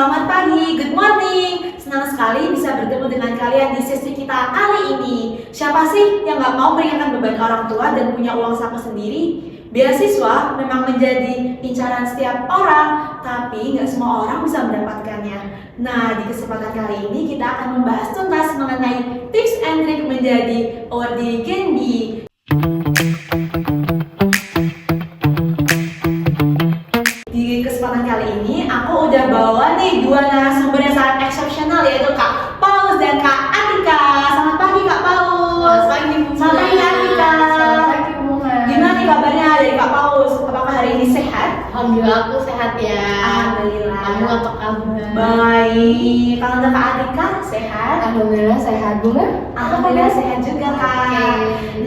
selamat pagi, good morning. Senang sekali bisa bertemu dengan kalian di sesi kita kali ini. Siapa sih yang gak mau meringankan beban orang tua dan punya uang saku sendiri? Beasiswa memang menjadi incaran setiap orang, tapi gak semua orang bisa mendapatkannya. Nah, di kesempatan kali ini kita akan membahas tuntas mengenai tips and trick menjadi awardee Genbi. Di kesempatan kali ini aku udah bawa nih dua narasumber yang sangat eksepsional, yaitu Kak Paus dan Kak Atika. Selamat pagi Kak Paus. Selamat pagi Bu. Selamat pagi Kak Atika. Selamat pagi Bu. Gimana nih kabarnya dari Kak Paus? Apakah hari ini sehat? Alhamdulillah aku sehat ya. Alhamdulillah. Kamu apa kabar? Baik. Kalau untuk Kak Atika sehat? Alhamdulillah sehat Bunga. Alhamdulillah sehat juga Kak. Oke.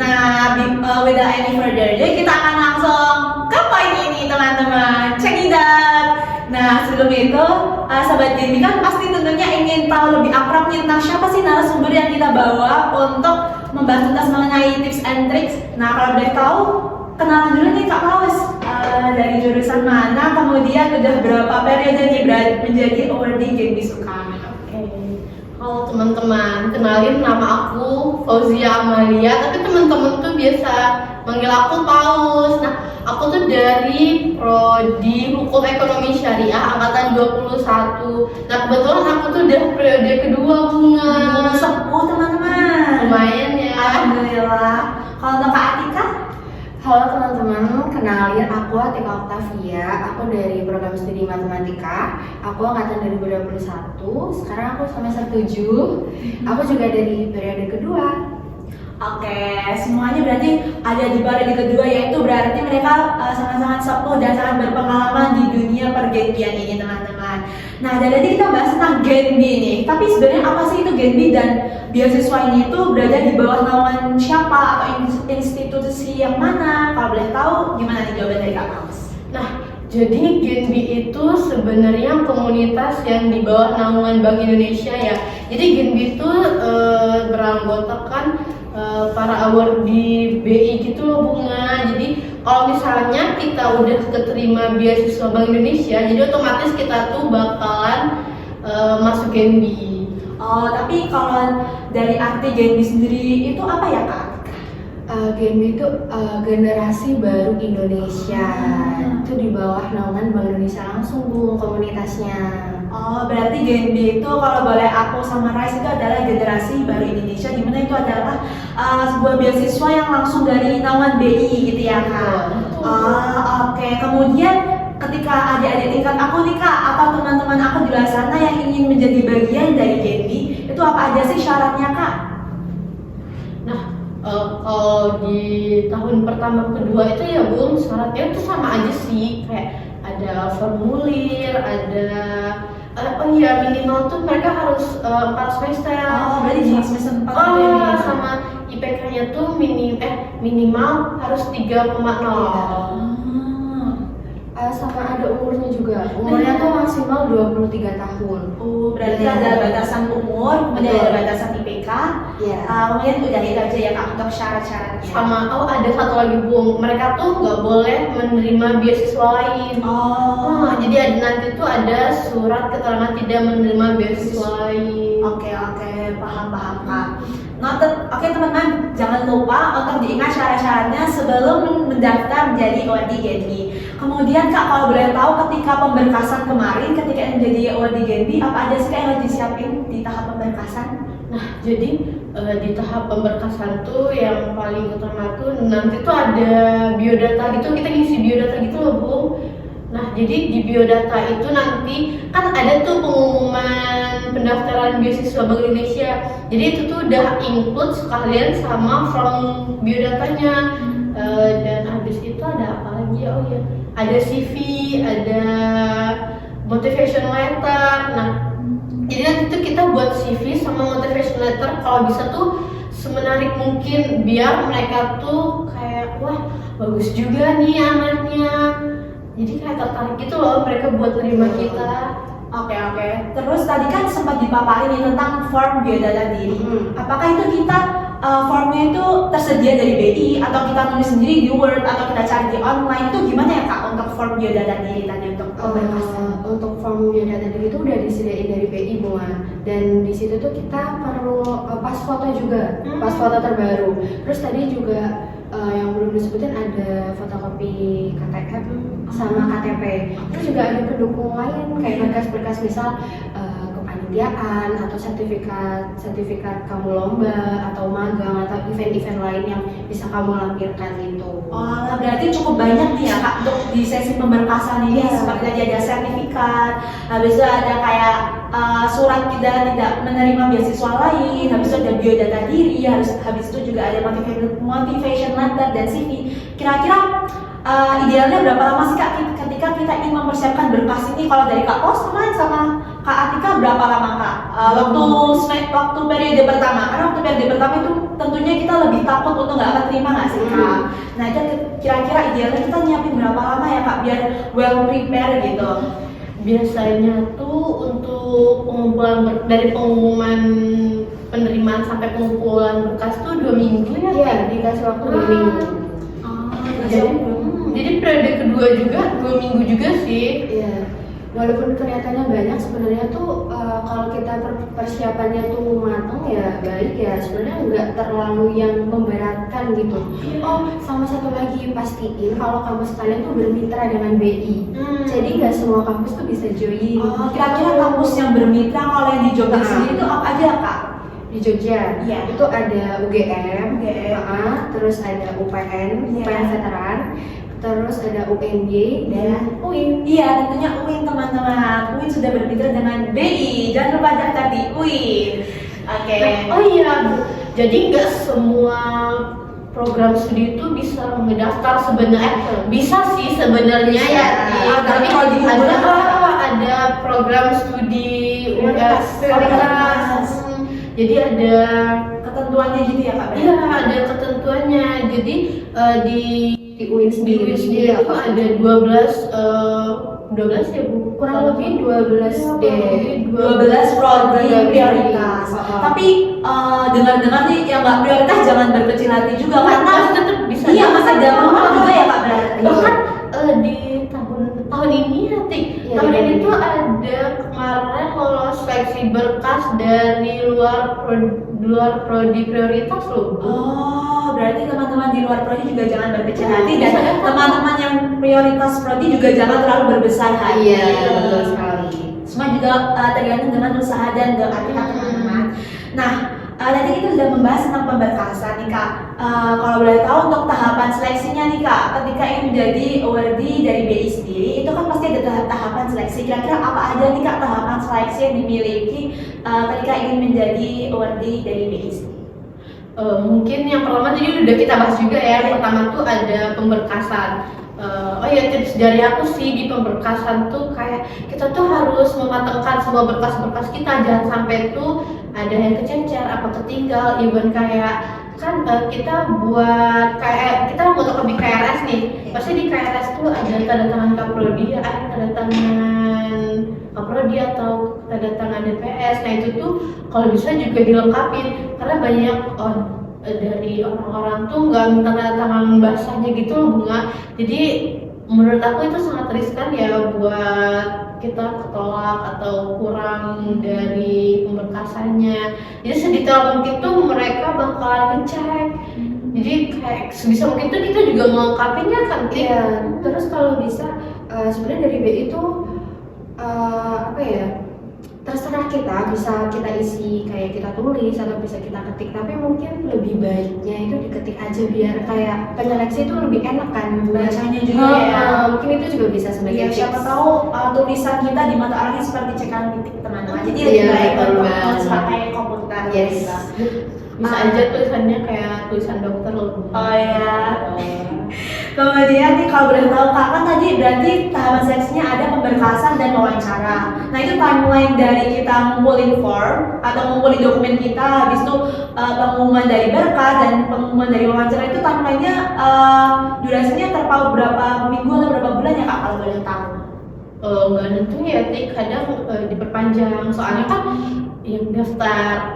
Nah, without any further ado, kita akan langsung ke poin ini teman-teman. Check it out. Nah, sebelum itu, Sobat Genbi kan pasti tentunya ingin tahu lebih akrab nih tentang siapa sih narasumber yang kita bawa untuk membahas tuntas mengenai tips and tricks. Nah, kalau boleh tahu, kenalan dulu nih Kak Paus. Dari jurusan mana, kemudian udah berapa periode nih menjadi awardee Genbi Suka. Halo teman-teman, kenalin nama aku Fauzia Amalia, tapi teman-teman tuh biasa manggil aku Paus. Nah, aku tuh dari Prodi Hukum Ekonomi Syariah angkatan 21. Nah, kebetulan aku tuh udah periode kedua Bunga. Sepuh teman-teman. Lumayan ya. Alhamdulillah. Kalau untuk Kak Atika? Halo teman-teman, kenalin aku Atika Octavia. Aku dari program studi matematika. Aku angkatan 2021. Sekarang aku semester 7. Aku juga dari periode kedua. Oke, semuanya berarti ada di periode kedua, yaitu berarti mereka sangat-sangat sepuh dan sangat berpengalaman di dunia pergenbian ini teman-teman. Nah, dari tadi kita bahas tentang Genbi nih. Tapi sebenarnya apa sih itu Genbi dan beasiswa ini itu berada di bawah naungan siapa atau institusi yang mana? Kalau boleh tahu, gimana nih jawaban dari Kak Paus? Nah, jadi Genbi itu sebenarnya komunitas yang di bawah naungan Bank Indonesia ya. Jadi Genbi itu beranggotakan para awardee BI gitu loh Bunga. Jadi kalau misalnya kita udah keterima beasiswa Bank Indonesia, jadi otomatis kita tuh bakalan masuk Genbi. Oh, tapi kalau dari arti Genbi sendiri itu apa ya Kak? Genbi itu generasi baru Indonesia. Itu di bawah naungan Bank Indonesia langsung Bu komunitasnya. Oh, berarti Genbi itu kalau boleh aku summarize itu adalah generasi baru Indonesia, di mana itu adalah sebuah beasiswa yang langsung dari naungan BI gitu ya Kak. Oke. Kemudian ketika adik-adik tingkat aku nih Kak, atau teman-teman aku di luar sana yang ingin menjadi bagian dari Genbi, itu apa aja sih syaratnya Kak? Nah, kalau di tahun pertama kedua itu ya Bung, syaratnya itu sama aja sih, kayak ada formulir, ada minimal tuh mereka harus 4 semester. Oh, berarti cuma semester 4 sama IPK-nya tuh minimal harus 3,0. Sama ada umurnya juga. Umurnya tuh maksimal 23 tahun. Oh, berarti ada batasan umur, kemudian ada batasan IPK. Iya. Kemudian udah itu aja ya Kak untuk syarat-syaratnya. Sama ada satu lagi Bung, mereka tuh nggak boleh menerima beasiswa lain. Jadi nanti tuh ada surat keterangan tidak menerima beasiswa lain. Oke, paham Kak. Noted. Oke teman-teman, jangan lupa untuk diingat syarat-syaratnya sebelum mendaftar menjadi awardee Genbi. Kemudian Kak, kalau boleh tahu ketika pemberkasan kemarin, ketika menjadi awardee Genbi, apa aja sih Kak yang harus disiapin di tahap pemberkasan? Nah, jadi di tahap pemberkasan tuh yang paling utama tuh nanti tuh ada biodata gitu, kita ngisi biodata gitu loh Bung. Nah, jadi di biodata itu nanti kan ada tuh pengumuman pendaftaran beasiswa Bank Indonesia. Jadi itu tuh udah include sekalian sama form biodatanya. Dan habis itu ada apa lagi? Oh ya, ada CV, ada motivation letter. Nah, jadi nanti tuh kita buat CV sama motivation letter kalau bisa tuh semenarik mungkin biar mereka tuh kayak wah bagus juga nih anaknya. Jadi kayak tertarik gitu loh mereka buat terima kita. Oke. Terus tadi kan sempat dipaparin nih tentang form biodata diri. Apakah itu kita formnya itu tersedia dari BI atau kita tulis sendiri di Word atau kita cari di online, itu gimana ya Kak untuk form biodata diri tadi untuk pemberkasan? Untuk form biodata diri itu udah disediain dari BI Bunga, dan di situ tuh kita perlu pas foto juga, pas foto terbaru. Terus tadi juga yang belum disebutin ada fotokopi KTM sama KTP. Terus juga ada pendukung lain kayak berkas-berkas misal kepanitiaan atau sertifikat kamu lomba atau magang atau event-event lain yang bisa kamu lampirkan itu. Oh, berarti cukup banyak nih ya Kak untuk di sesi pemberkasan ini. Seperti tadi ada sertifikat, habis itu ada kayak surat kita tidak menerima beasiswa lain, habis itu ada biodata diri, habis itu juga ada motivation letter dan CV. Kira-kira idealnya berapa lama sih Kak ketika kita ingin mempersiapkan berkas ini? Kalau dari Kak Pos sama Kak Atika berapa lama Kak? Waktu periode pertama, karena waktu periode pertama itu tentunya kita lebih takut untuk nggak keterima nggak sih Kak? Nah itu kira-kira idealnya kita nyiapin berapa lama ya Kak biar well prepared gitu? Biasanya tuh untuk pengumpulan dari pengumuman penerimaan sampai pengumpulan berkas tuh 2 minggu ya? Iya, dikasih waktu 2 minggu. Jadi periode kedua juga 2 minggu juga sih. Iya. Walaupun kelihatannya banyak, sebenarnya tuh kalau kita persiapannya tuh matang ya baik ya, sebenarnya nggak terlalu yang memberatkan gitu. Oh, sama satu lagi, pastiin kalau kampus kalian tuh bermitra dengan BI. Jadi nggak semua kampus tuh bisa join. Kira-kira kampus yang bermitra kalau yang di Jogja sendiri itu apa aja Kak? Di Jogja, Iya. itu ada UGM, terus ada UPN, UPN Veteran, terus ada UNY dan UIN. Iya, tentunya UIN teman-teman. UIN sudah bermitra dengan BI. Jangan lupa daftar di UIN. Oke. Oh iya, jadi nggak semua program studi itu bisa mendaftar sebenarnya. Bisa sih sebenarnya ya. Tapi kalau di ada program studi universitas. Jadi ada ketentuannya gitu ya Kak? Iya, ada ketentuannya. Jadi di UIN sendiri itu ada 12 ya Bu? kurang lebih 12 deh. 12 prodi prioritas. Tapi dengar-dengar nih yang nggak prioritas jangan berkecil hati juga karena tetap bisa. Iya, masa dalam juga ya Kak berarti. Bahkan di tahun ini ya tahun ini tuh ada kemarin lolos seleksi berkas dari luar prodi prioritas loh Bu. Oh, berarti teman-teman di luar prodi juga jangan berkecil hati dan teman-teman yang prioritas prodi juga jangan terlalu berbesar hati. Iya, betul sekali. Semua juga tergantung dengan usaha dan doa kita teman-teman. Nah, tadi kita sudah membahas tentang pemberkasan nih Kak. Kalau boleh tahu untuk tahapan seleksinya nih Kak, ketika ingin menjadi awardee dari BI sendiri, itu kan pasti ada tahapan seleksi. Kira-kira apa aja nih Kak tahapan seleksi yang dimiliki ketika ingin menjadi awardee dari BI sendiri? Mungkin yang pertama tadi udah kita bahas juga ya. Pertama tuh ada pemberkasan. Oh ya, tips dari aku sih di pemberkasan tuh kayak kita tuh harus mematangkan semua berkas-berkas kita, jangan sampai tuh ada yang kececer apa ketinggal. Even kayak kan kita buat kayak kita mau lebih KRS nih, pasti di KRS tuh ada tanda tangan Kaprodi, ada tanda tangan Kaprodi atau tanda tangan DPS. Nah itu tuh kalau bisa juga dilengkapin karena banyak dari orang-orang tuh nggak minta tanda tangan basahnya gitu loh Bunga. Jadi menurut aku itu sangat riskan ya buat kita ketolak atau kurang dari pemberkasannya. Jadi sedetail mungkin tuh mereka bakalan ngecek. Jadi kayak sebisa mungkin tuh kita juga melengkapinya kan. Iya. Terus kalau bisa sebenarnya dari BI itu apa ya? Terserah kita, bisa kita isi kayak kita tulis atau bisa kita ketik, tapi mungkin lebih baiknya itu diketik aja biar kayak penyeleksi itu lebih enak kan Bahasanya juga ya. Mungkin itu juga bisa sebagai Ya, siapa tips. tahu tulisan kita di mata orang ini seperti cekan titik teman-teman. Jadi Iya, lebih baik betul untuk banget. pakai komputer. Yes. Gitu. Bisa aja tulisannya kayak tulisan dokter loh. Oh ya. Kemudian nih kalau boleh tahu Kak, kan tadi berarti tahapan seleksinya ada pemberkasan dan wawancara. Nah itu timeline dari kita ngumpulin form atau ngumpulin dokumen kita, habis itu pengumuman dari berkas dan pengumuman dari wawancara itu timelinenya durasinya terpaut berapa minggu atau berapa bulan ya Kak kalau boleh tahu? Nggak nentu ya, kadang diperpanjang soalnya kan yang daftar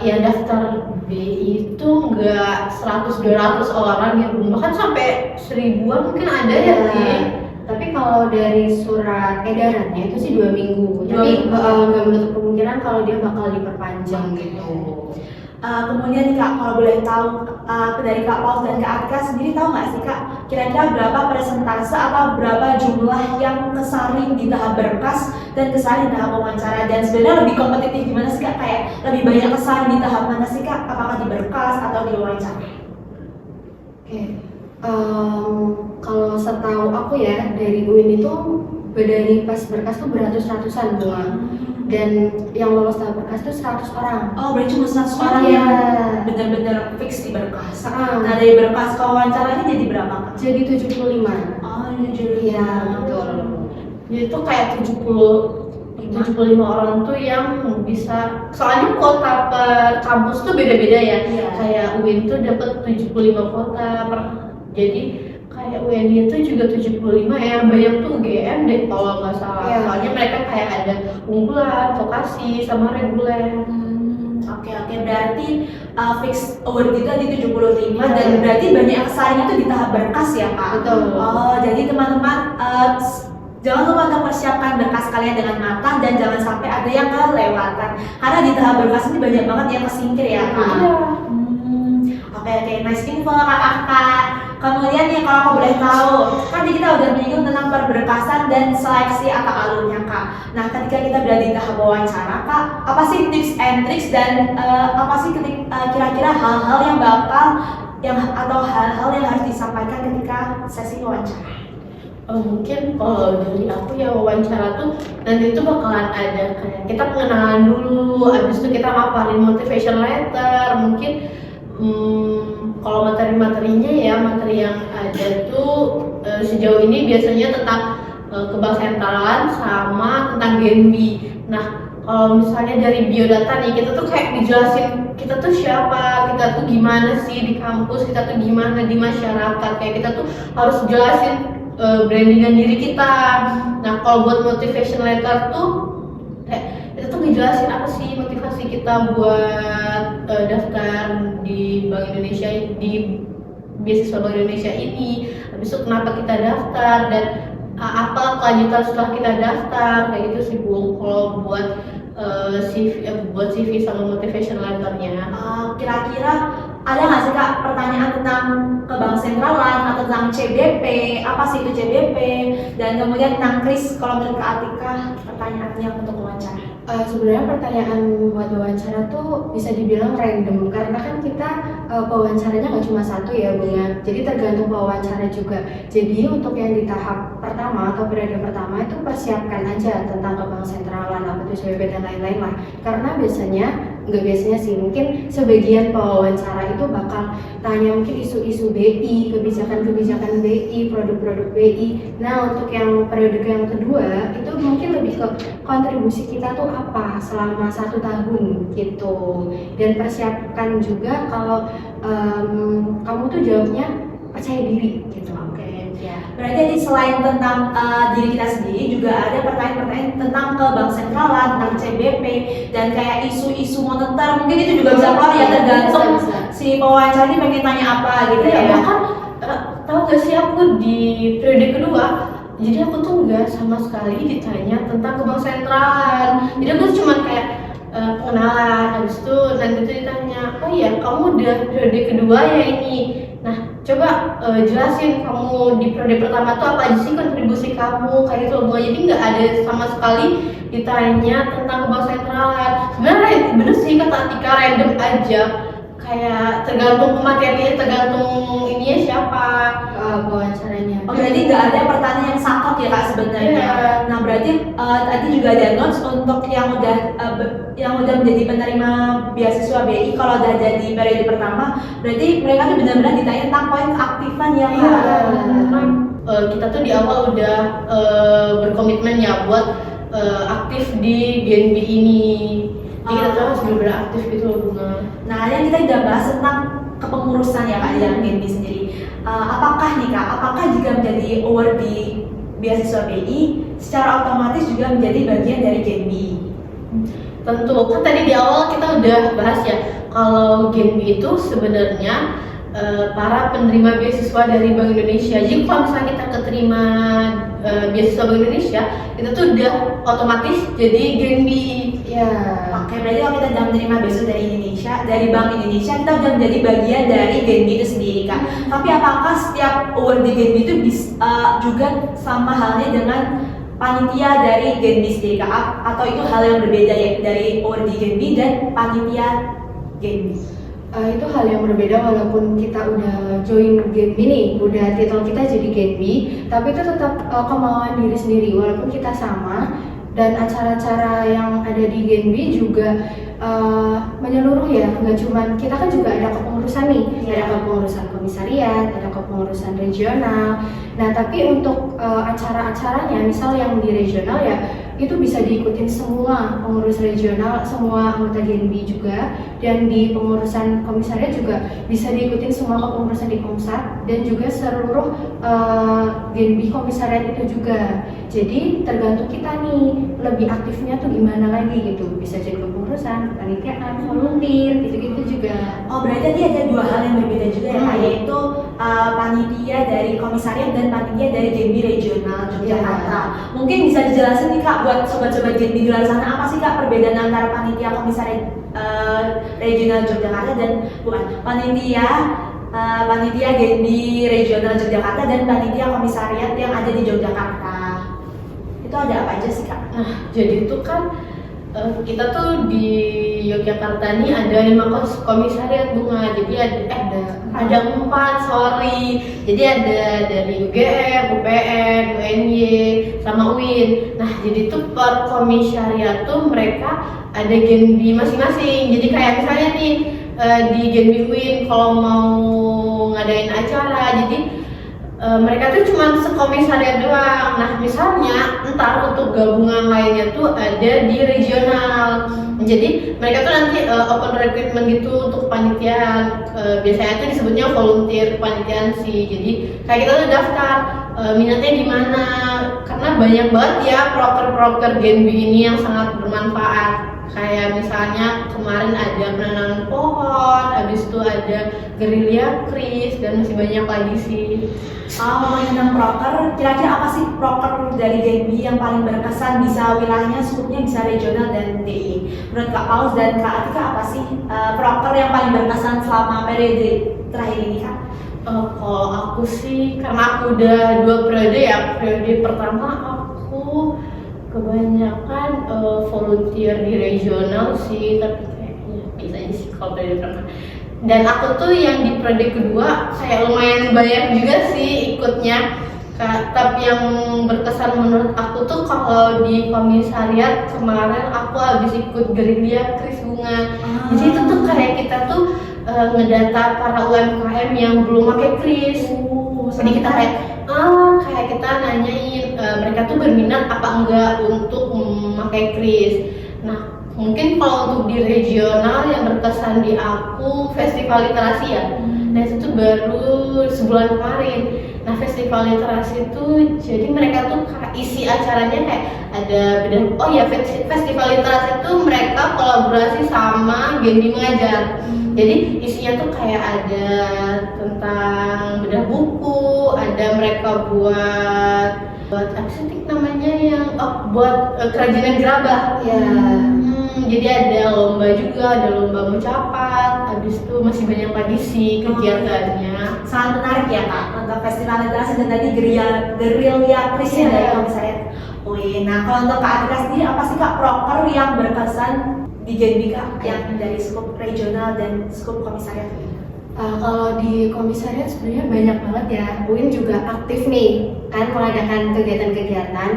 BI itu nggak 100-200 orang ya, bahkan sampai 1000-an mungkin ada ya Iya. sih. Tapi kalau dari surat edarannya itu sih 2 minggu. Dua Tapi minggu. nggak menutup kemungkinan kalau dia bakal diperpanjang gitu. Kemudian nih Kak, kalau boleh tahu dari Kak Paus dan Kak Atika sendiri tahu nggak sih Kak, kira-kira berapa persentase atau berapa jumlah yang kesaring di tahap berkas dan kesaring di tahap wawancara, dan sebenarnya lebih kompetitif gimana sih Kak, kayak lebih banyak kesaring di tahap mana sih Kak, apakah di berkas atau di wawancara? Oke. Kalau setahu aku ya dari UIN itu dari pas berkas tuh beratus-ratusan bunga. Dan yang lolos tahap berkas tuh 100 orang. Oh, berarti cuma 100 orang Iya. yang benar-benar fix di berkas. Ah. Nah, dari berkas ke wawancaranya jadi berapa Kak? Jadi 75. Oh, jujur. Iya, betul. Jadi itu kayak 75 orang tuh yang bisa, soalnya kuota per kampus tuh beda-beda ya. Iya. Kayak UIN tuh dapat 75 kuota jadi kayak UNY itu juga 75 ya, banyak tuh UGM deh kalau nggak salah. Iya. Soalnya mereka kayak ada unggulan, vokasi, sama reguler. Oke, berarti fix award itu di 75 Iya. dan berarti banyak kesaring itu di tahap berkas ya Kak? Betul. Oh, jadi teman-teman jangan lupa untuk persiapkan berkas kalian dengan matang dan jangan sampai ada yang kelewatan. Karena di tahap berkas ini banyak banget yang kesingkir ya Kak? Iya. Oke, nice info Kak. Kemudian nih kalau aku boleh tahu, kan tadi kita udah menyinggung tentang perberkasan dan seleksi atau alurnya Kak. Nah, ketika kita berada di tahap wawancara Kak, apa sih tips and tricks dan apa sih kira-kira hal-hal yang atau hal-hal yang harus disampaikan ketika sesi wawancara? Mungkin kalau dari aku ya wawancara tuh nanti itu bakalan ada kayak kita pengenalan dulu, habis itu kita maparin motivation letter, mungkin kalau materi-materinya ya, materi yang ada tuh sejauh ini biasanya tentang kebang sentralan sama tentang Genbi. Nah, kalau misalnya dari biodata nih, kita tuh kayak dijelasin kita tuh siapa, kita tuh gimana sih di kampus, kita tuh gimana di masyarakat, kayak kita tuh harus jelasin brandingan diri kita. Nah, kalau buat motivation letter tuh kita tuh ngejelasin apa sih motivasi kita buat daftar di Bank Indonesia, di beasiswa Bank Indonesia ini, habis itu kenapa kita daftar dan apa kelanjutan setelah kita daftar, kayak gitu sih Bu. Kalau buat CV sama motivation letternya. Kira-kira ada nggak sih Kak pertanyaan tentang ke bank sentralan atau tentang CBP, apa sih itu CBP, dan kemudian tentang KRIS kalau menurut Kak Atika pertanyaannya untuk wawancara? Sebenarnya pertanyaan buat wawancara tuh bisa dibilang random karena kan kita pewawancaranya nggak cuma satu ya Bunga, jadi tergantung pewawancara juga. Jadi untuk yang di tahap pertama atau periode pertama itu persiapkan aja tentang ke bank sentralan, apa itu CBP dan lain-lain lah. Karena nggak biasanya sih, mungkin sebagian pewawancara itu bakal tanya mungkin isu-isu BI, kebijakan-kebijakan BI, produk-produk BI. Nah untuk yang periode yang kedua itu mungkin lebih ke kontribusi kita tuh apa selama 1 tahun gitu, dan persiapkan juga kalau kamu tuh jawabnya percaya diri gitu. Oke. Ya. Berarti tadi selain tentang diri kita sendiri juga ada pertanyaan-pertanyaan tentang ke bank sentralan, tentang CBP, dan kayak isu-isu moneter mungkin itu juga bisa keluar ya, tergantung Bisa. si pewawancara ini pengen tanya apa gitu Ya, ya. bahkan tahu gak sih aku di periode kedua, jadi aku tuh nggak sama sekali ditanya tentang ke bank sentralan. Jadi aku cuma kayak pengenalan, habis itu nanti tuh ditanya, oh iya kamu udah periode kedua ya ini. Nah coba jelasin kamu di periode pertama tuh apa aja sih kontribusi kamu, kayak gitu loh. Jadi nggak ada sama sekali ditanya tentang ke bank sentralan. Sebenarnya bener sih kata Atika, random aja, kayak tergantung materinya, tergantung ininya siapa. Wawancaranya. Oh, berarti nggak ada pertanyaan yang saklek ya Kak sebenarnya. Iya. Nah berarti tadi juga ada notes untuk yang udah menjadi penerima beasiswa BI kalau udah jadi periode pertama, berarti mereka tuh benar-benar ditanya tentang poin keaktifan ya Kak. Iya. Kita tuh di awal udah berkomitmen ya buat aktif di BNB ini. Jadi kita tuh harus benar-benar aktif gitu loh Bunga. Nah, yang kita udah bahas tentang kepengurusan ya Kak di dalam Genbi sendiri. Apakah nih Kak, apakah jika menjadi award di beasiswa BI secara otomatis juga menjadi bagian dari Genbi? tentu kan tadi di awal kita udah bahas ya kalau Genbi itu sebenarnya para penerima beasiswa dari Bank Indonesia. Jadi kalau misalnya kita keterima beasiswa Bank Indonesia, itu tuh udah otomatis jadi Genbi. Ya. Oke, berarti kalau kita udah menerima beasiswa dari Indonesia, dari Bank Indonesia, kita udah menjadi bagian dari Genbi itu sendiri, Kak. Tapi apakah setiap award di Genbi itu juga sama halnya dengan panitia dari Genbi sendiri, Kak? Atau itu hal yang berbeda ya dari award di Genbi dan panitia Genbi? Itu hal yang berbeda walaupun kita udah join Genbi nih, udah titel kita jadi Genbi, tapi itu tetap kemauan diri sendiri walaupun kita sama. Dan acara-acara yang ada di Genbi juga menyeluruh ya, nggak cuma kita kan juga ada kepengurusan nih, ada kepengurusan komisariat, ada kepengurusan regional. Nah tapi untuk acara-acaranya, misal yang di regional ya itu bisa diikutin semua pengurus regional, semua anggota Genbi juga, dan di pengurusan komisariat juga bisa diikutin semua kepengurusan di Komsat dan juga seluruh Genbi komisariat itu juga. Jadi tergantung kita nih lebih aktifnya tuh gimana lagi gitu, bisa jadi kepengurusan, kepanitiaan, volunteer, gitu-gitu juga. Oh berarti tadi ada dua hal yang berbeda juga ya, Kak, yaitu panitia dari komisariat dan panitia dari Genbi regional Yogyakarta. Mungkin bisa dijelasin nih, Kak, buat sobat-sobat Genbi di luar sana, apa sih, Kak, perbedaan antara panitia komisariat regional Yogyakarta dan panitia Genbi regional Yogyakarta dan panitia komisariat yang ada di Yogyakarta? Itu ada apa aja sih, Kak? Nah, jadi itu kan kita tuh di Yogyakarta nih ada 5 komisariat Bunga. Jadi ada 4, sorry. Jadi ada dari UGM, UPN, UNY, sama UIN. Nah, jadi tuh per komisariat tuh mereka ada Genbi masing-masing. Jadi kayak misalnya nih di Genbi UIN kalau mau ngadain acara, jadi mereka tuh cuma sekomisariat doang. Nah misalnya entar untuk gabungan lainnya tuh ada di regional. Jadi mereka tuh nanti open recruitment gitu untuk kepanitiaan. Biasanya tuh disebutnya volunteer kepanitiaan sih. Jadi kayak kita tuh daftar minatnya di mana. Karena banyak banget ya proker-proker Genbi ini yang sangat bermanfaat. Kayak misalnya kemarin ada penanaman pohon, habis itu ada gerilya kris, dan masih banyak lagi sih. Ngomongin tentang proker, kira-kira apa sih proker dari Genbi yang paling berkesan, bisa wilayahnya, skupnya bisa regional dan DI? Menurut Kak Paus dan Kak Atika, apa sih proker yang paling berkesan selama periode terakhir ini, Kak? Kalau aku sih, karena aku udah 2 periode ya, periode pertama aku kebanyakan volunteer di regional sih, tapi kayaknya bisa aja sih kalau periode pertama. Dan aku tuh yang di periode kedua kayak lumayan banyak juga sih ikutnya. Tapi yang berkesan menurut aku tuh kalau di komisariat kemarin aku habis ikut gerilya kris Bunga. Jadi itu tuh kayak kita tuh ngedata para UMKM yang belum pakai kris. Jadi kita kayak kita nanyain mereka tuh berminat apa enggak untuk memakai kris. Nah mungkin kalau untuk di regional yang berkesan di aku festival literasi ya. Nah itu tuh baru sebulan kemarin. Nah festival literasi itu jadi mereka tuh isi acaranya kayak ada festival literasi itu mereka kolaborasi sama Genbi Mengajar. Jadi isinya tuh kayak ada tentang bedah buku, ada mereka buat apa sih namanya yang buat kerajinan gerabah ya. Jadi ada lomba juga, ada lomba mencapat, habis itu masih banyak lagi sih kegiatannya. Sangat menarik ya, Kak, untuk festival literasi dan tadi gerilya kris ya dari komisariat. Nah kalau untuk Kak Atika sendiri, apa sih, Kak, proker yang berkesan di Genbi, Kak, yang dari skup regional dan skup komisariat? Kalau di komisariat sebenarnya banyak banget ya. UIN juga aktif nih kan mengadakan kegiatan-kegiatan.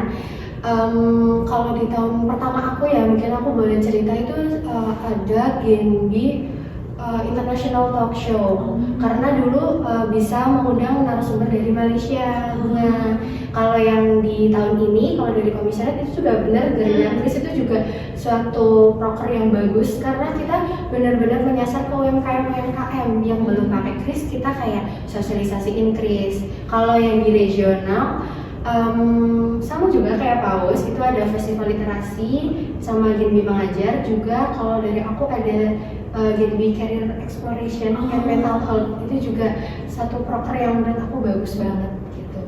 Kalau di tahun pertama aku ya, mungkin aku boleh cerita itu ada Genbi International Talk Show. Karena dulu bisa mengundang narasumber dari Malaysia. Nah, kalau yang di tahun ini, kalau dari komisariat itu juga benar, gerilya kris itu juga suatu proker yang bagus karena kita benar-benar menyasar ke UMKM yang belum pakai kris, kita kayak sosialisasiin kris. Kalau yang di regional Sama juga kayak Paus, itu ada festival literasi sama Genbi mengajar. Juga kalau dari aku ada Genbi Career Exploration and Mental Health, itu juga satu proker yang menurut aku bagus banget gitu.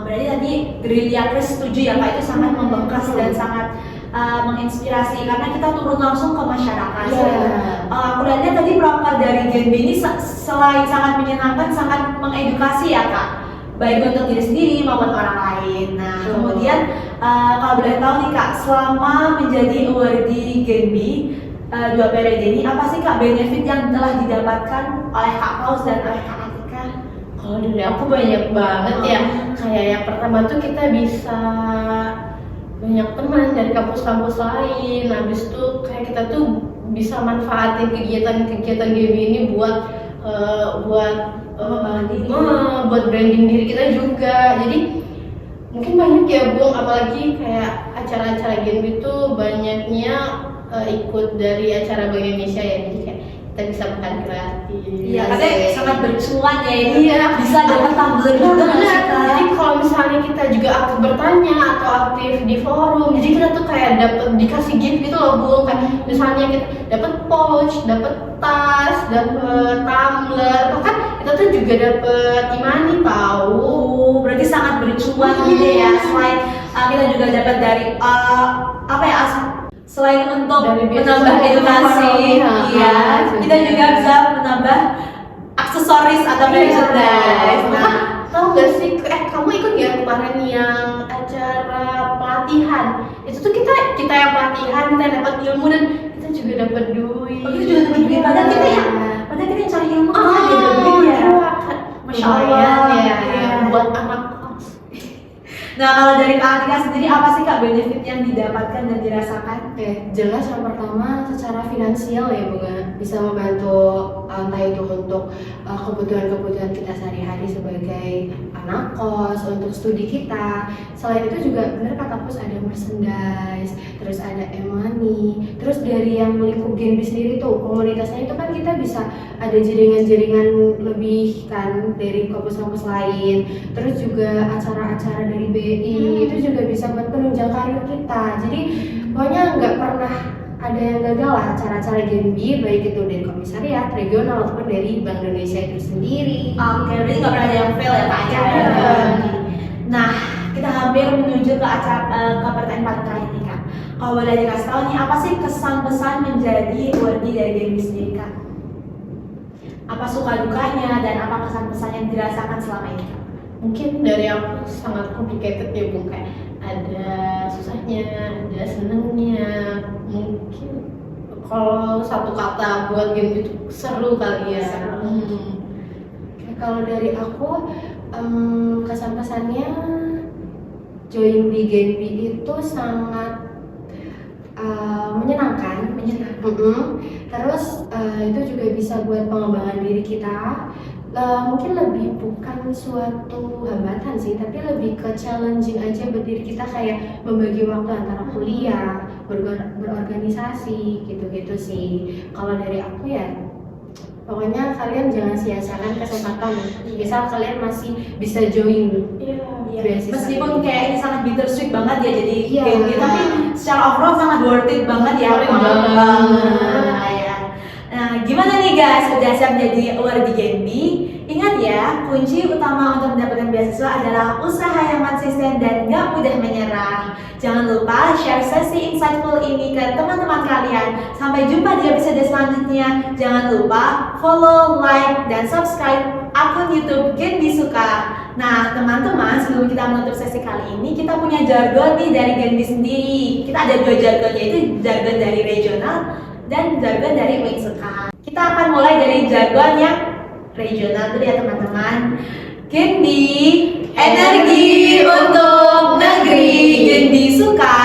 Berarti tadi Gerilya Kris setuju ya Kak, itu sangat membekas dan sangat menginspirasi karena kita turun langsung ke masyarakat. Aku lihatnya tadi proker dari Genbi ini selain sangat menyenangkan, sangat mengedukasi ya Kak, baik untuk diri sendiri maupun orang lain. Nah, kemudian kalau boleh tahu nih Kak, selama menjadi awardee Genbi 2 periode ini, apa sih Kak benefit yang telah didapatkan oleh Kak Paus dan oleh Kak Atika? Kalau dari aku banyak banget ya. Kayak yang pertama tuh kita bisa banyak teman dari kampus-kampus lain. Habis itu kayak kita tuh bisa manfaatin kegiatan-kegiatan Genbi ini buat buat branding diri kita juga. Jadi mungkin banyak ya Bung, apalagi kayak acara-acara Genbi itu banyaknya ikut dari acara Bank Indonesia ya. Jadi kayak kita bisa makan gratis. Iya, katanya sangat bercuan ya ini. Iya, Bisa dapat tumbler juga nggak sih, Kak? Jadi kalau misalnya kita juga aktif bertanya atau aktif di forum, jadi kita tuh kayak dapat dikasih gift gitu loh Bung. Kayak misalnya kita dapat pouch, dapat tas, dapat tumbler, bahkan kita tuh juga dapat imani tahu. Berarti sangat bercuan gitu ya. Selain kita juga dapat dari selain untuk Dari menambah beasiswa edukasi, ekonomi, iya, kita juga bisa menambah aksesoris atau merchandise. Nah, Tahu gak sih, kamu ikut ya kemarin yang acara pelatihan? Itu tuh kita yang pelatihan, kita dapat ilmu dan kita juga dapat duit. kita juga dapat duit. Padahal kita yang cari ilmu kan ada duit ya. Masya Allah ya, ya. buat anak kos. Nah, kalau dari Kak Atika sendiri apa sih Kak benefit yang didapatkan dan dirasakan? Jelas yang pertama secara finansial ya Bunga, bisa membantu entah itu untuk kebutuhan-kebutuhan kita sehari-hari sebagai anak kos, untuk studi kita. Selain itu juga benar kata Pus, ada merchandise, terus ada e-money, terus dari yang lingkup Genbi sendiri tuh komunitasnya itu kan kita bisa ada jaringan-jaringan lebih kan dari kampus-kampus lain, terus juga acara-acara dari BI itu juga bisa buat penunjang karir kita. Jadi pokoknya nggak pernah ada yang gagal lah acara-acara Genbi, baik itu dari komisariat, regional ataupun dari Bank Indonesia itu sendiri. Oke, berarti nggak pernah ada yang fail ya Kak acara. Nah, kita hampir menuju ke pertanyaan paling terakhir nih Kak. Kalau boleh dikasih tahu nih, apa sih kesan pesan menjadi awardee dari Genbi sendiri Kak? Apa suka dukanya dan apa kesan pesan yang dirasakan selama ini Kak? Mungkin dari aku sangat complicated ya Bung, kayak ada susahnya, ada senengnya. Mungkin kalau satu kata buat Genbi itu seru kali ya. Kalau dari aku kesan-pesannya join di Genbi itu sangat menyenangkan. Terus itu juga bisa buat pengembangan diri kita. Mungkin lebih bukan suatu hambatan sih, tapi lebih ke challenging aja buat diri kita, kayak membagi waktu antara kuliah, berorganisasi, gitu-gitu sih. Kalau dari aku ya, pokoknya kalian jangan sia-siakan kesempatan. Misal kalian masih bisa join. Meskipun kayak ini sangat bittersweet banget ya jadi Iya. Genbi, tapi secara overall sangat worth it banget ya. Worth it banget. Nah, gimana nih guys, udah siap jadi awardee Genbi? Ingat ya, kunci utama untuk mendapatkan beasiswa adalah usaha yang konsisten dan gak mudah menyerah. Jangan lupa share sesi insightful ini ke teman-teman kalian. Sampai jumpa di episode selanjutnya. Jangan lupa follow, like, dan subscribe akun YouTube Genbi Suka. Nah, teman-teman, sebelum kita menutup sesi kali ini, kita punya jargon nih dari Genbi sendiri. Kita ada 2 jargon, yaitu jargon dari regional dan jargon dari Wing Suka. Kita akan mulai dari jargon yang regional dulu ya teman-teman. Genbi, energi untuk negeri. Genbi Suka,